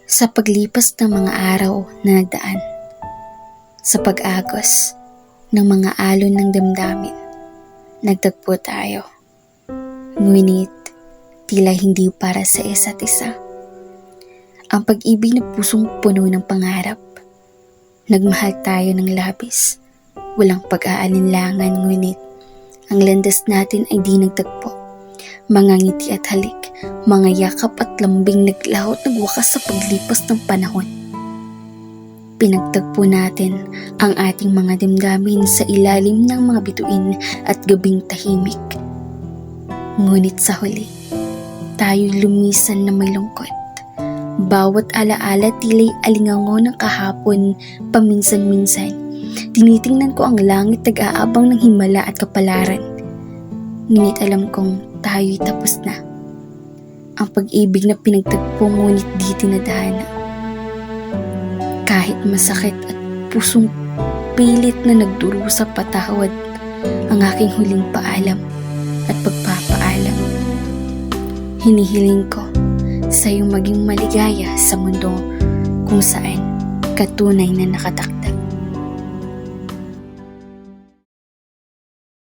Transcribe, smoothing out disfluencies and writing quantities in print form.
Sa paglipas ng mga araw na nagdaan, sa pag-agos ng mga alon ng damdamin, nagtagpo tayo. Ngunit tila hindi para sa isa't isa. Ang pag-ibig na pusong puno ng pangarap. Nagmahal tayo ng labis, walang pag-aalinlangan, ngunit ang landas natin ay di nagtagpo. Mga ngiti at halik, mga yakap at lambing naglaho at nagwakas sa paglipas ng panahon. Pinagtagpo natin ang ating mga damdamin sa ilalim ng mga bituin at gabing tahimik. Ngunit sa huli, tayo'y lumisan na may lungkot. Bawat alaala tila'y alingango ng kahapon, paminsan-minsan. Tinitingnan ko ang langit, nag-aabang ng himala at kapalaran. Ngunit alam kong tayo'y tapos na. Ang pag-ibig na pinagtagpo ngunit di tinadhana. Kahit masakit at pusong pilit na nagdurusa patawad ang aking huling paalam at pagpapaalam. Hinihiling ko sa'yo maging maligaya sa mundo kung saan katunay na nakatakda.